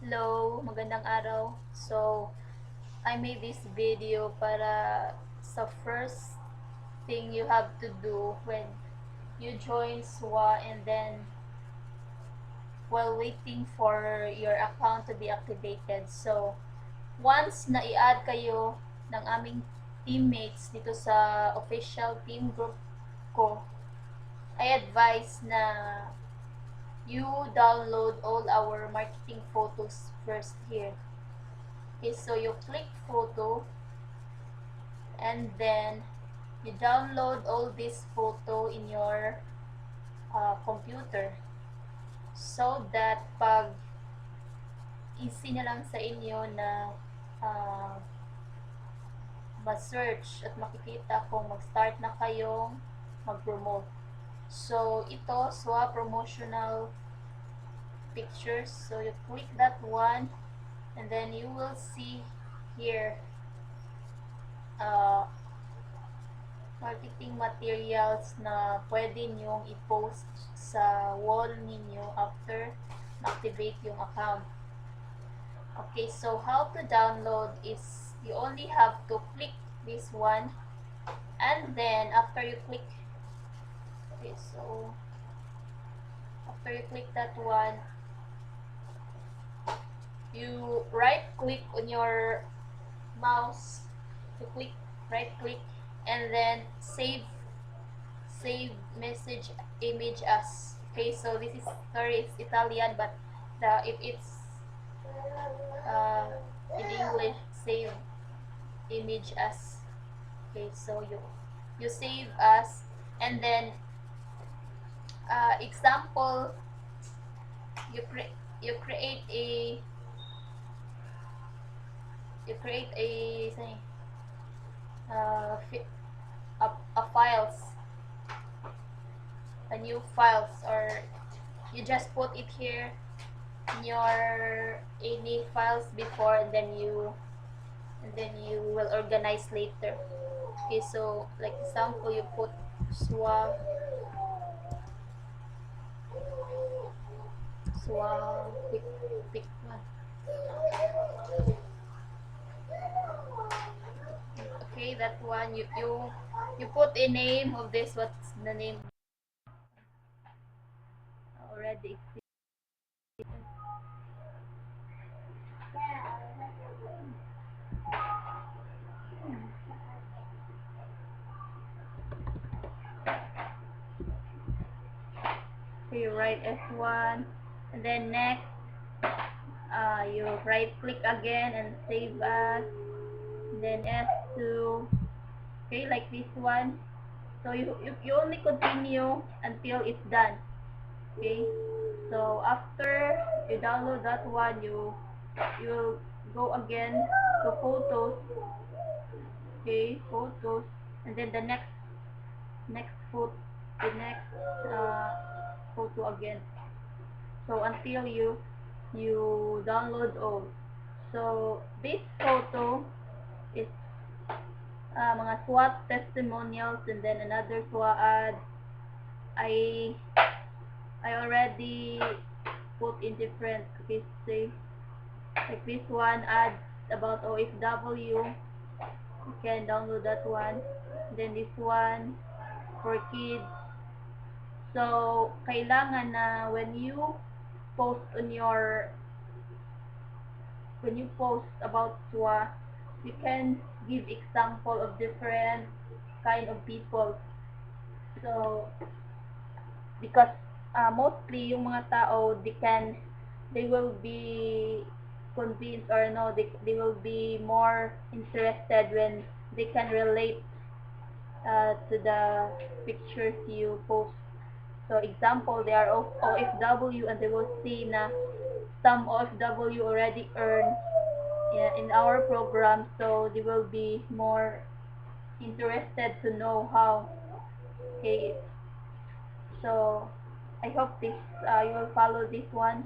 Hello, magandang araw. So, I made this video para sa first thing you have to do when you join SWA, and then while waiting for your account to be activated. So, once na i-add kayo ng aming teammates dito sa official team group ko, I advise na you download all our marketing photos first here. Okay, so you click photo, and then you download all this photo in your computer, so that pag easy na lang sa inyo na uh, ma-search at makikita kung mag-start na kayong mag-promote. So ito, SWA promotional pictures. So you click that one, and then you will see here marketing materials na pwede nyong i-post sa wall ninyo after ma-activate yung account. Okay, so how to download is you only have to click this one, and then after you click, okay, so after you click that one, you right click on your mouse, you click right click, and then save message image as. Okay, so this is, sorry, it's Italian, but if it's in English, save image as. Okay, so you save as, and then example, you create a say, a files, a new files, or you just put it here in your any files before, and then you will organize later. Okay, so like example, you put SWA pick one. Okay, that one, you put a name of this. What's the name already exists? So you write S1, and then next you right click again and save as, and then S2. Okay, like this one. So you only continue until it's done. Okay, so after you download that one, you will go again to photos. Okay, photos, and then the next photo, the next photo again. So until you download all. So this photo is mga SWOT testimonials, and then another SWA ad. I already put in different, okay, say like this one, ads about OFW. You can download that one. Then this one for kids. So kailangan na when you post about SWA, you can give example of different kind of people. So because mostly yung mga tao, they will be convinced, or no, they will be more interested when they can relate to the pictures you post. So example, they are OFW, and they will see na some OFW already earn in our program, so they will be more interested to know how. Okay, so I hope this you will follow this one.